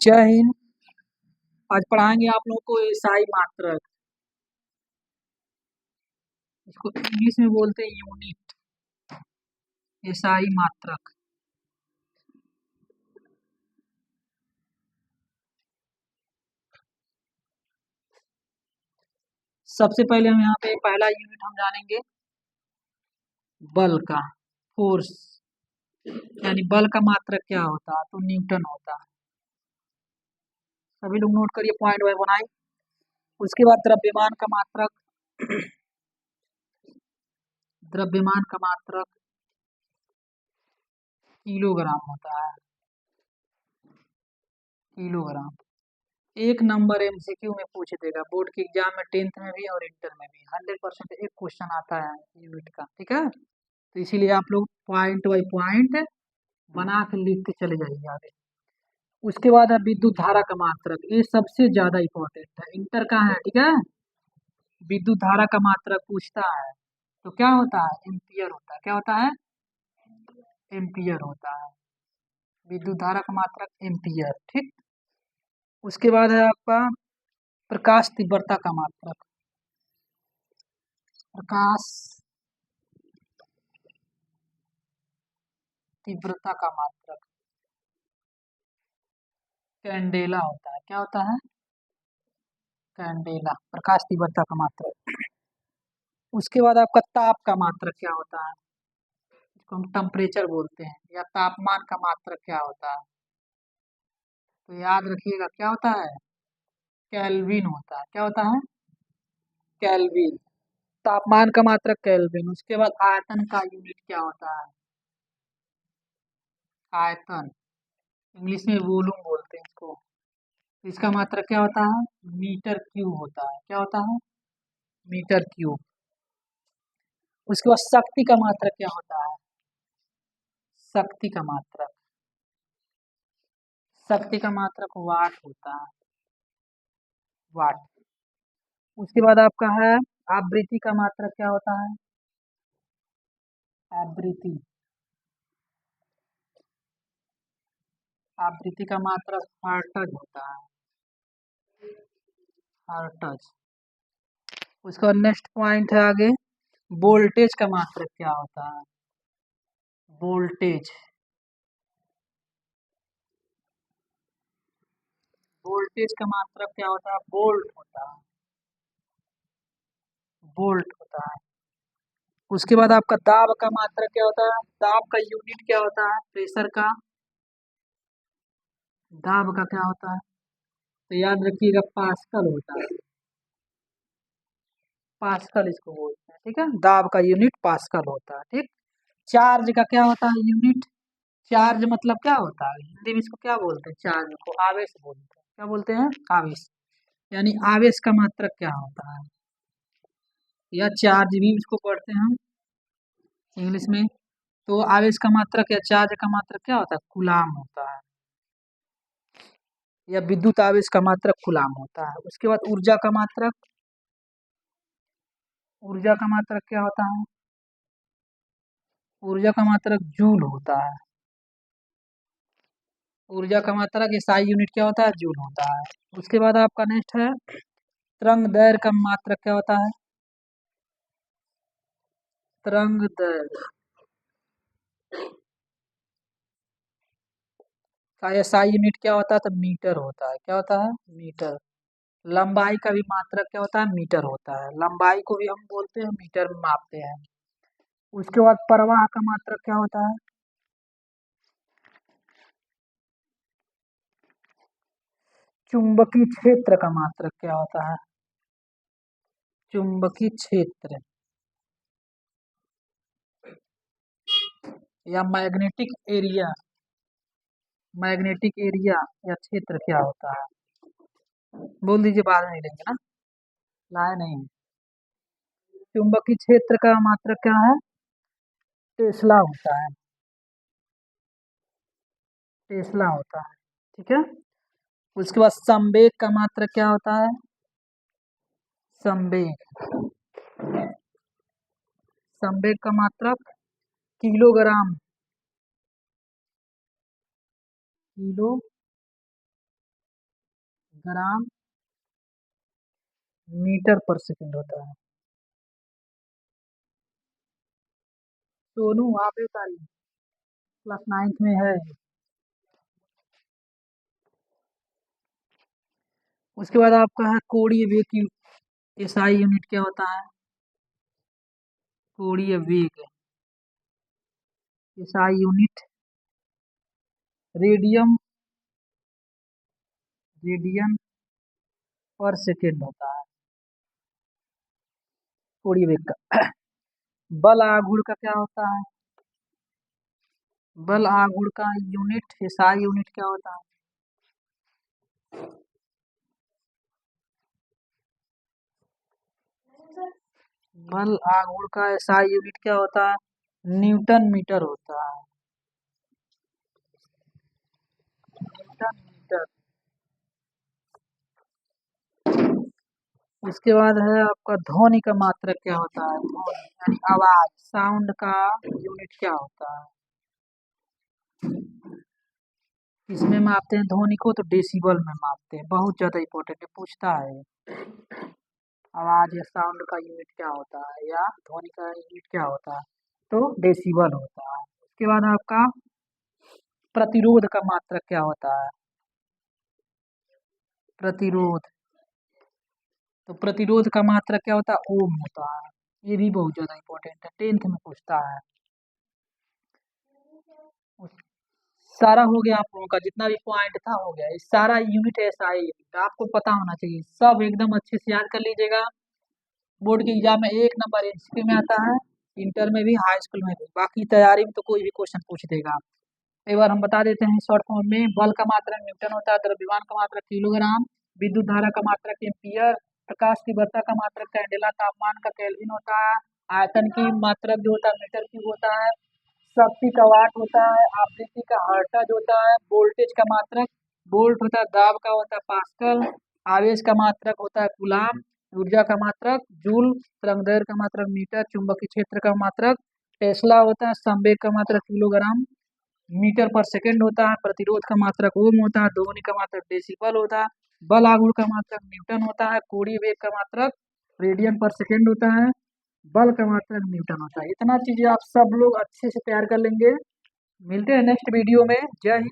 जय हिंद। आज पढ़ाएंगे आप लोगों को एसआई मात्रक। इसको इंग्लिश में बोलते हैं यूनिट। एसआई मात्रक। सबसे पहले हम यहाँ पे पहला यूनिट हम जानेंगे बल का, फोर्स। यानी बल का मात्रक क्या होता है, तो न्यूटन होता है। सभी लोग नोट करिए, पॉइंट वाइज बनाए। उसके बाद द्रव्यमान का मात्रक। द्रव्यमान का मात्रक किलोग्राम होता है। किलोग्राम। एक नंबर एमसीक्यू में पूछ देगा बोर्ड के एग्जाम में, 10th में भी और इंटर में भी 100% एक क्वेश्चन आता है यूनिट का। ठीक है, तो इसीलिए आप लोग पॉइंट बाई पॉइंट बना के लिख के चले जाइए आगे। उसके बाद है विद्युत धारा का मात्रक। ये सबसे ज्यादा इंपॉर्टेंट है, इंटर का है। ठीक है, विद्युत धारा का मात्रक पूछता है तो क्या होता है, एम्पियर होता है। क्या होता है, एम्पियर होता है। विद्युत धारा का मात्रक एम्पियर। ठीक। उसके बाद है आपका प्रकाश तीव्रता का मात्रक। प्रकाश तीव्रता का मात्रक कैंडेला होता है। क्या होता है, कैंडेला। प्रकाश तीव्रता का मात्रक। उसके बाद आपका ताप का मात्रक क्या होता है, इसको हम टेम्परेचर बोलते हैं, या तापमान का मात्रक क्या होता है, तो याद रखिएगा क्या होता है, केल्विन होता है। क्या होता है, केल्विन। तापमान का मात्रक केल्विन। उसके बाद आयतन का यूनिट क्या होता है, आयतन। इंग्लिश में वॉल्यूम बोलते हैं इसको। इसका मात्रक क्या होता है, मीटर क्यूब होता है। क्या होता है, मीटर क्यूब। उसके बाद शक्ति का मात्रक क्या होता है, शक्ति का मात्रक। शक्ति का मात्रक वाट होता है, वाट। उसके बाद आपका है आवृत्ति का मात्रक क्या होता है, आवृत्ति। आवृत्ति का मात्रक हर्ट्ज होता है, हर्ट्ज। उसके बाद नेक्स्ट पॉइंट है आगे, वोल्टेज का मात्रक क्या होता है, वोल्टेज। वोल्टेज का मात्रक क्या होता है, वोल्ट होता है, वोल्ट होता है। उसके बाद आपका दाब का मात्रक क्या होता है, दाब का यूनिट क्या होता है, प्रेशर का। दाब का क्या होता है, तो याद रखिएगा पास्कल होता है, पास्कल इसको बोलते हैं। ठीक है, दाब का यूनिट पास्कल होता है। ठीक। चार्ज का क्या होता है यूनिट, चार्ज मतलब क्या होता है, हिंदी में इसको क्या बोलते हैं, चार्ज को आवेश बोलते हैं। क्या बोलते हैं, आवेश। यानी आवेश का मात्रक क्या होता है, या चार्ज भी इसको पढ़ते हैं हम इंग्लिश में। तो आवेश का मात्रक या चार्ज का मात्रक क्या होता है, कूलाम होता है, या विद्युत आवेश का मात्रक कूलाम होता है। उसके बाद ऊर्जा का मात्रक, ऊर्जा का मात्रक क्या होता है, ऊर्जा का मात्रक जूल होता है। ऊर्जा का मात्रक एसआई यूनिट क्या होता है, जूल होता है। उसके बाद आपका नेक्स्ट है तरंग दैर्घ्य का मात्रक क्या होता है, तरंग दैर्घ्य का एसआई यूनिट क्या होता है, तो मीटर होता है। क्या होता है, मीटर। लंबाई का भी मात्रक क्या होता है, मीटर होता है। लंबाई को भी हम बोलते हैं, मीटर में मापते हैं। उसके बाद प्रवाह का मात्रक क्या होता है, चुंबकीय क्षेत्र का मात्रक क्या होता है, चुंबकीय क्षेत्र। या मैग्नेटिक एरिया, मैग्नेटिक एरिया या क्षेत्र क्या होता है, बोल दीजिए, बाद में लेंगे ना, लाए नहीं। चुंबकीय क्षेत्र का मात्रक क्या है, टेस्ला होता है, टेस्ला होता है। ठीक है। उसके बाद संवेग का मात्रक क्या होता है, संवेग। संवेग का मात्रक किलोग्राम, किलोग्राम ग्राम मीटर पर सेकंड होता है। सोनू आप ही बताइए, क्लास 9th में है। उसके बाद आपका है कोणीय वेग की एसआई यूनिट क्या होता है? कोणीय वेग एसआई यूनिट रेडियन रेडियन पर सेकेंड होता है कोणीय वेग का। बल आघूर्ण का क्या होता है? बल आघूर्ण का यूनिट एसआई यूनिट क्या होता है? बल आघूर्ण का एसआई यूनिट क्या होता है? न्यूटन मीटर होता है। Newton metre. उसके बाद है आपका ध्वनि का मात्रक क्या होता है? ध्वनि यानी आवाज, साउंड का यूनिट क्या होता है? इसमें मापते हैं ध्वनि को तो डेसिबल में मापते हैं, बहुत ज्यादा इंपॉर्टेंट है, पूछता है। आवाज या साउंड का यूनिट क्या होता है या ध्वनि का यूनिट क्या होता है? तो डेसिबल होता है। उसके बाद आपका प्रतिरोध का मात्रक क्या होता है? प्रतिरोध, तो प्रतिरोध का मात्रक क्या होता है? ओम होता है। ये भी बहुत ज्यादा इंपॉर्टेंट है, 10th में पूछता है। सारा हो गया, आप लोगों का जितना भी पॉइंट था हो गया। ये सारा यूनिट ऐसा ही आपको पता होना चाहिए, सब एकदम अच्छे से याद कर लीजिएगा। बोर्ड के एग्जाम में 1 नंबर एमसीक्यू में आता है, इंटर में भी, हाई स्कूल में भी। बाकी तैयारी में तो कोई भी क्वेश्चन पूछ देगा। एक बार हम बता देते हैं शॉर्ट फॉर्म में। बल का मात्रक न्यूटन होता है, द्रव्यमान का मात्रक किलोग्राम, विद्युत धारा का मात्रक एम्पियर, प्रकाश तीव्रता का मात्रक कैंडेला, तापमान का केल्विन होता है, आयतन की मात्रक जो होता है मीटर क्यूब होता है, शक्ति का वाट होता है, आवृत्ति का हर्ट्ज होता है, वोल्टेज का मात्रक वोल्ट होता है, दाब का होता है पास्कल, आवेश का मात्रक होता है कूलाम, ऊर्जा का मात्रक जूल, तरंगदैर्घ्य का मात्रक मीटर, चुंबकीय क्षेत्र का मात्रक टेस्ला होता है, संवेग का मात्रक किलोग्राम मीटर पर सेकंड होता है, प्रतिरोध का मात्रक ओम होता है, ध्वनि का मात्रक डेसिबल होता है, बल आघूर्ण का मात्रक न्यूटन होता है, कोणीय वेग का मात्रक रेडियन पर सेकंड होता है, बल का मात्रक न्यूटन होता है। इतना चीजें आप सब लोग अच्छे से तैयार कर लेंगे। मिलते हैं नेक्स्ट वीडियो में। जय हिंद।